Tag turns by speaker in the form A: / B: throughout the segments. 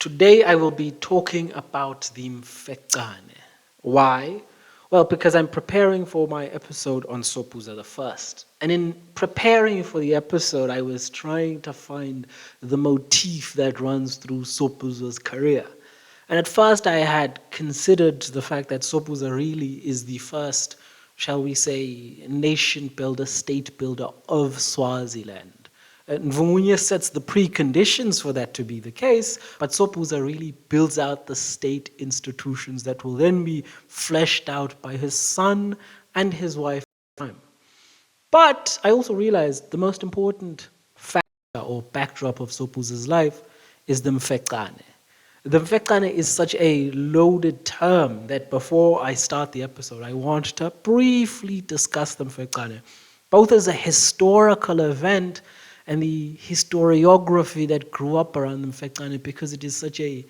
A: Today I will be talking about the Mfecane. Why? Well, because I'm preparing for my episode on Sopuza the First. And in preparing for the episode, I was trying to find the motif that runs through Sopuza's career. And at first I had considered the fact that Sopuza really is the first, shall we say, nation builder, state builder of Swaziland. Mvungunye sets the preconditions for that to be the case, but Sopuza really builds out the state institutions that will then be fleshed out by his son and his wife. But I also realized the most important factor or backdrop of Sopuza's life is the Mfecane. The Mfecane is such a loaded term that before I start the episode, I want to briefly discuss the Mfecane, both as a historical event and the historiography that grew up around the Mfecane, because it is such a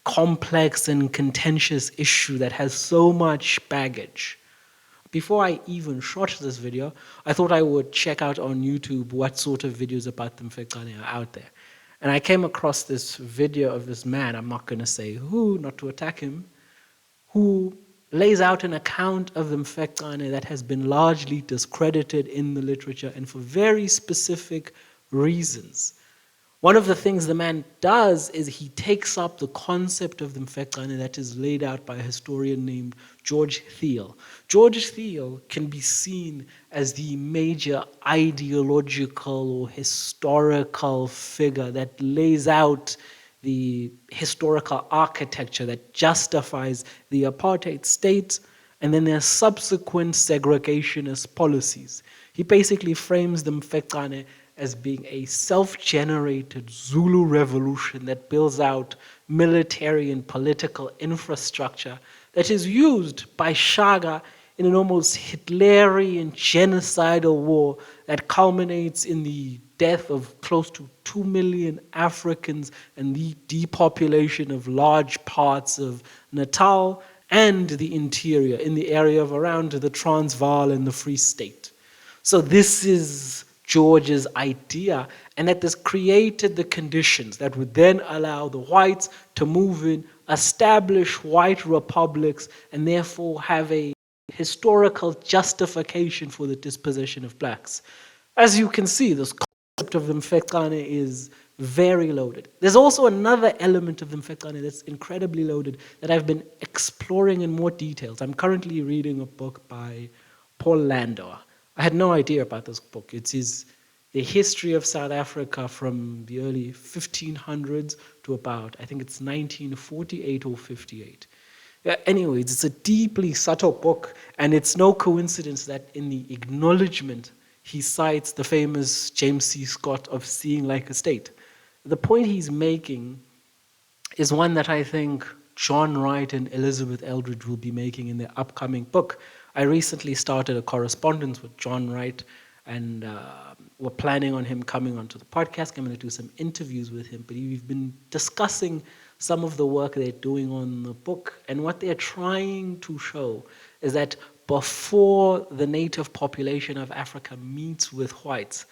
A: complex and contentious issue that has so much baggage. Before I even shot this video, I thought I would check out on YouTube what sort of videos about the Mfecane are out there. And I came across this video of this man, I'm not going to say who, not to attack him, who lays out an account of the Mfecane that has been largely discredited in the literature and for very specific reasons. One of the things the man does is he takes up the concept of the Mfecane that is laid out by a historian named George Theal. George Theal can be seen as the major ideological or historical figure that lays out the historical architecture that justifies the apartheid state and then their subsequent segregationist policies. He basically frames the Mfecane as being a self-generated Zulu revolution that builds out military and political infrastructure that is used by Shaka in an almost Hitlerian genocidal war that culminates in the death of close to 2 million Africans and the depopulation of large parts of Natal and the interior in the area of around the Transvaal and the Free State. So this is George's idea, and that this created the conditions that would then allow the whites to move in, establish white republics, and therefore have a historical justification for the dispossession of blacks. As you can see, this concept of the Mfecane is very loaded. There's also another element of the Mfecane that's incredibly loaded that I've been exploring in more details. I'm currently reading a book by Paul Landau. I had no idea about this book. It is the history of South Africa from the early 1500s to about, I think it's 1948 or 58. Anyways, it's a deeply subtle book, and it's no coincidence that in the acknowledgement, he cites the famous James C. Scott of Seeing Like a State. The point he's making is one that I think John Wright and Elizabeth Eldridge will be making in their upcoming book. I recently started a correspondence with John Wright, and we're planning on him coming onto the podcast. I'm going to do some interviews with him, but we've been discussing some of the work they're doing on the book, and what they're trying to show is that before the native population of Africa meets with whites,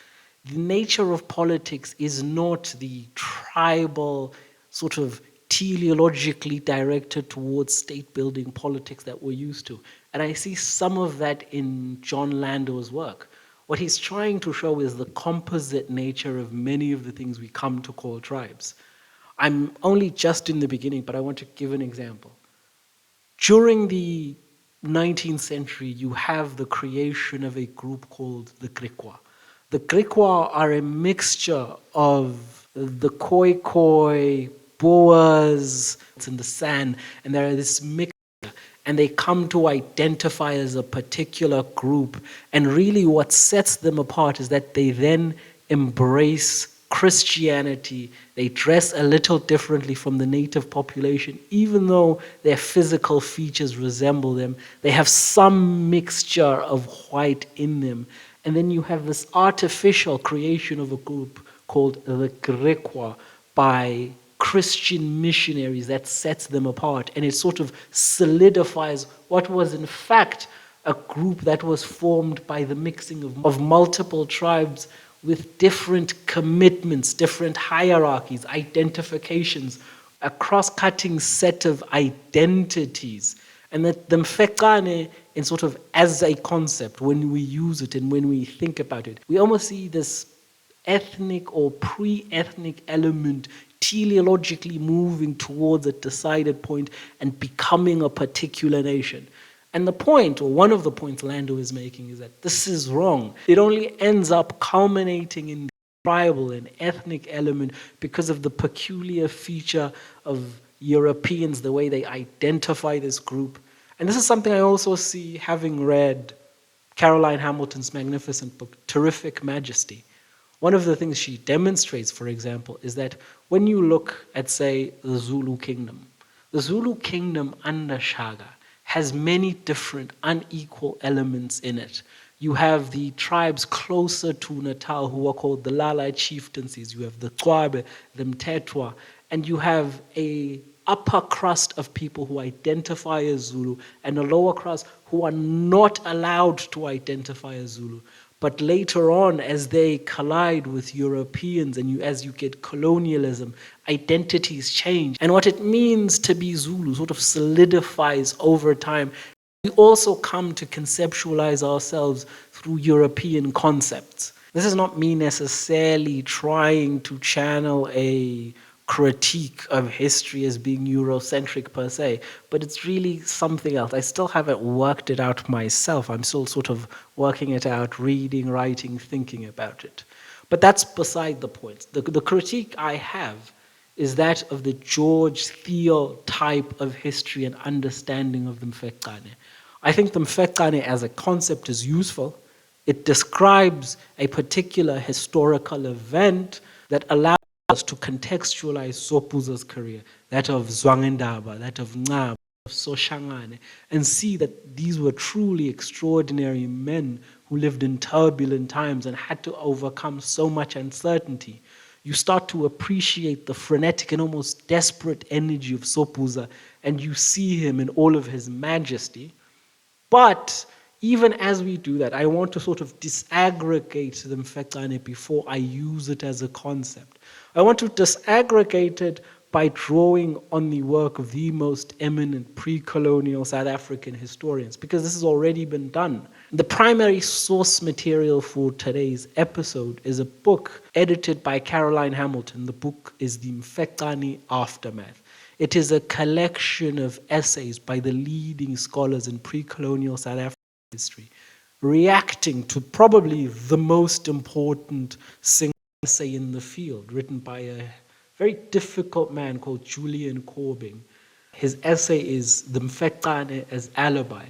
A: the nature of politics is not the tribal sort of teleologically directed towards state-building politics that we're used to. And I see some of that in John Landau's work. What he's trying to show is the composite nature of many of the things we come to call tribes. I'm only just in the beginning, but I want to give an example. During the 19th century, you have the creation of a group called the Griqua. The Griqua are a mixture of the Khoi, Boers, it's in the San, and there are this mixture, and they come to identify as a particular group. And really what sets them apart is that they then embrace Christianity. They dress a little differently from the native population, even though their physical features resemble them. They have some mixture of white in them. And then you have this artificial creation of a group called the Griqua by Christian missionaries that sets them apart, and it sort of solidifies what was in fact a group that was formed by the mixing of multiple tribes with different commitments, different hierarchies, identifications a cross-cutting set of identities, and that the Mfecane, in sort of as a concept, when we use it and when we think about it, we almost see this ethnic or pre-ethnic element teleologically moving towards a decided point and becoming a particular nation. And the point, or one of the points Landau is making, is that this is wrong. It only ends up culminating in the tribal and ethnic element because of the peculiar feature of Europeans, the way they identify this group. And this is something I also see having read Caroline Hamilton's magnificent book, Terrific Majesty. One of the things she demonstrates, for example, is that when you look at, say, the Zulu kingdom under Shaka has many different unequal elements in it. You have the tribes closer to Natal who are called the Lala chieftaincies. You have the Cwabe, the Mtetwa, and you have a upper crust of people who identify as Zulu and a lower crust who are not allowed to identify as Zulu. But later on, as they collide with Europeans and as you get colonialism, identities change. And what it means to be Zulu sort of solidifies over time. We also come to conceptualize ourselves through European concepts. This is not me necessarily trying to channel a critique of history as being Eurocentric per se, but it's really something else. I still haven't worked it out myself. I'm still sort of working it out, reading, writing, thinking about it. But that's beside the point. The critique I have is that of the George Theal type of history and understanding of the Mfecane. I think the Mfecane as a concept is useful. It describes a particular historical event that allows us to contextualize Sopuza's career, that of Zwangendaba, that of Ngaba, of Soshangane, and see that these were truly extraordinary men who lived in turbulent times and had to overcome so much uncertainty. You start to appreciate the frenetic and almost desperate energy of Sopuza, and you see him in all of his majesty. But even as we do that, I want to sort of disaggregate the Mfecane before I use it as a concept. I want to disaggregate it by drawing on the work of the most eminent pre-colonial South African historians, because this has already been done. The primary source material for today's episode is a book edited by Caroline Hamilton. The book is The Mfecane Aftermath. It is a collection of essays by the leading scholars in pre-colonial South African history, reacting to probably the most important single essay in the field, written by a very difficult man called Julian Corbing. His essay is The Mfecane as Alibi.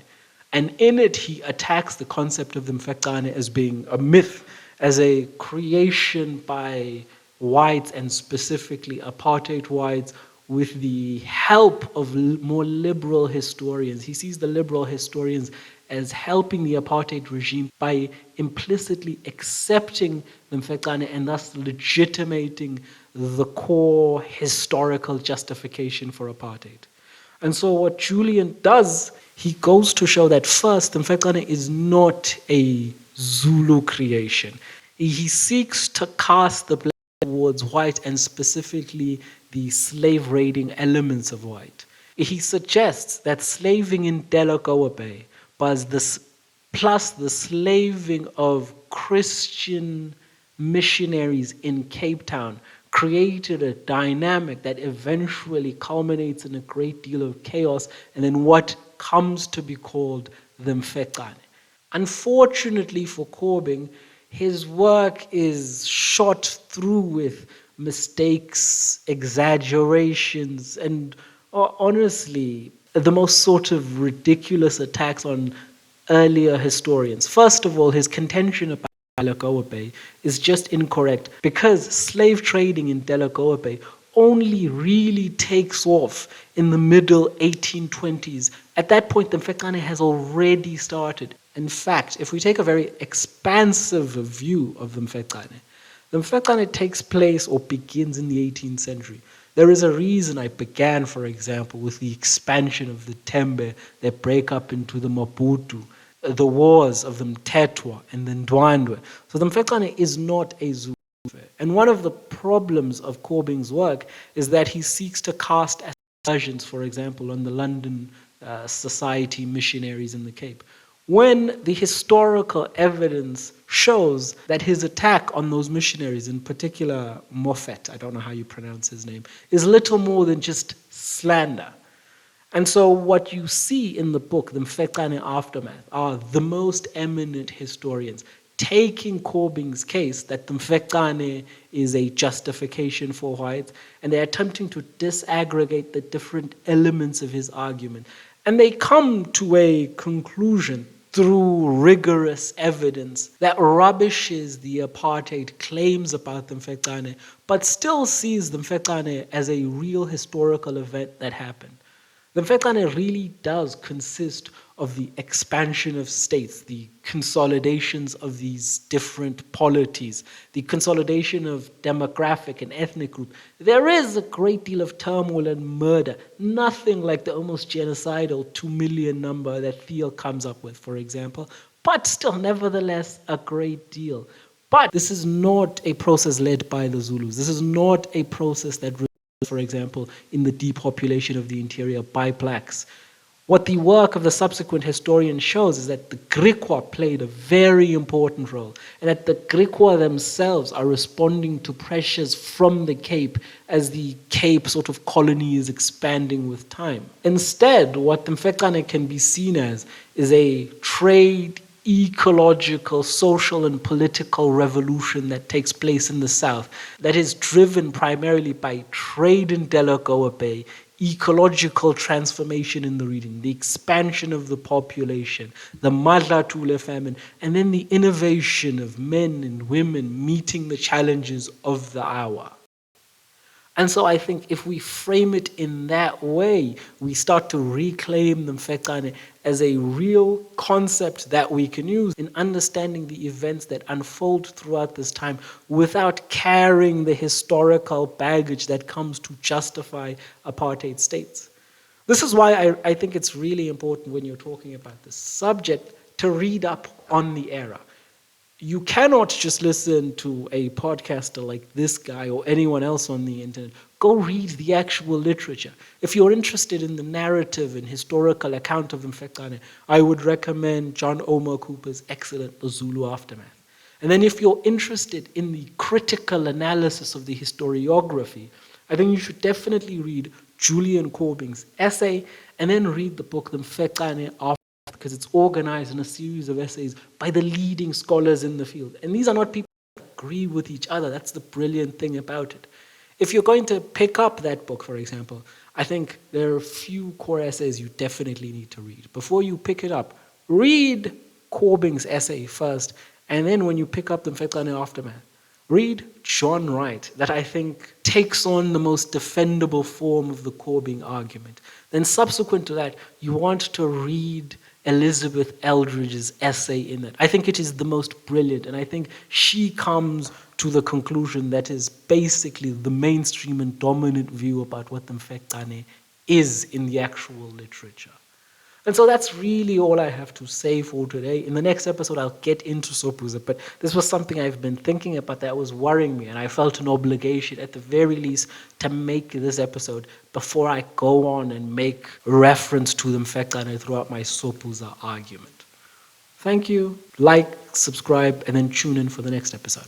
A: And in it, he attacks the concept of the Mfecane as being a myth, as a creation by whites, and specifically apartheid whites, with the help of more liberal historians. He sees the liberal historians as helping the apartheid regime by implicitly accepting the Mfecane and thus legitimating the core historical justification for apartheid. And so what Julian does, he goes to show that first, the Mfecane is not a Zulu creation. He seeks to cast the blame towards white and specifically the slave-raiding elements of white. He suggests that slaving in Delagoa Bay plus the slaving of Christian missionaries in Cape Town created a dynamic that eventually culminates in a great deal of chaos and then what comes to be called the Mfecane. Unfortunately for Corbing, his work is shot through with mistakes, exaggerations, and honestly, the most sort of ridiculous attacks on earlier historians. First of all, his contention about Delagoa Bay is just incorrect, because slave trading in Delagoa Bay only really takes off in the middle 1820s. At that point, the Mfecane has already started. In fact, if we take a very expansive view of the Mfecane takes place or begins in the 18th century. There is a reason I began, for example, with the expansion of the Tembe that break up into the Maputo, the wars of the Mtetwa and the Ndwandwe. So the Mfecane is not a Zulu. And one of the problems of Corbing's work is that he seeks to cast aspersions, for example, on the London society missionaries in the Cape, when the historical evidence shows that his attack on those missionaries, in particular Moffat, I don't know how you pronounce his name, is little more than just slander. And so what you see in the book, the Mfecane Aftermath, are the most eminent historians taking Corbing's case that the Mfecane is a justification for whites, and they're attempting to disaggregate the different elements of his argument. And they come to a conclusion through rigorous evidence that rubbishes the apartheid claims about the Mfecane, but still sees the Mfecane as a real historical event that happened. The Mfecane really does consist of the expansion of states, the consolidations of these different polities, the consolidation of demographic and ethnic groups. There is a great deal of turmoil and murder, nothing like the almost genocidal 2 million number that Theal comes up with, for example, but still, nevertheless, a great deal. But this is not a process led by the Zulus. This is not a process that, for example, in the depopulation of the interior by blacks. What the work of the subsequent historian shows is that the Griqua played a very important role, and that the Griqua themselves are responding to pressures from the Cape as the Cape sort of colony is expanding with time. Instead, what the Mfecane can be seen as is a trade, ecological, social, and political revolution that takes place in the South that is driven primarily by trade in Delagoa Bay, ecological transformation in the region, the expansion of the population, the Madlatule famine, and then the innovation of men and women meeting the challenges of the hour. And so I think if we frame it in that way, we start to reclaim the Mfecane as a real concept that we can use in understanding the events that unfold throughout this time without carrying the historical baggage that comes to justify apartheid states. This is why I think it's really important when you're talking about this subject to read up on the era. You cannot just listen to a podcaster like this guy or anyone else on the internet. Go read the actual literature. If you're interested in the narrative and historical account of Mfecane, I would recommend John Omer-Cooper's excellent The Zulu Aftermath. And then if you're interested in the critical analysis of the historiography, I think you should definitely read Julian Corbing's essay and then read the book The Mfecane Aftermath, because it's organized in a series of essays by the leading scholars in the field. And these are not people who agree with each other. That's the brilliant thing about it. If you're going to pick up that book, for example, I think there are a few core essays you definitely need to read. Before you pick it up, read Corbing's essay first, and then when you pick up the Mfecane Aftermath, read John Wright, that I think takes on the most defendable form of the Corbing argument. Then subsequent to that, you want to read Elizabeth Eldridge's essay in it. I think it is the most brilliant, and I think she comes to the conclusion that is basically the mainstream and dominant view about what the Mfecane is in the actual literature. And so that's really all I have to say for today. In the next episode, I'll get into Sopuza, but this was something I've been thinking about that was worrying me, and I felt an obligation, at the very least, to make this episode before I go on and make reference to the Mfecane throughout my Sopuza argument. Thank you. Like, subscribe, and then tune in for the next episode.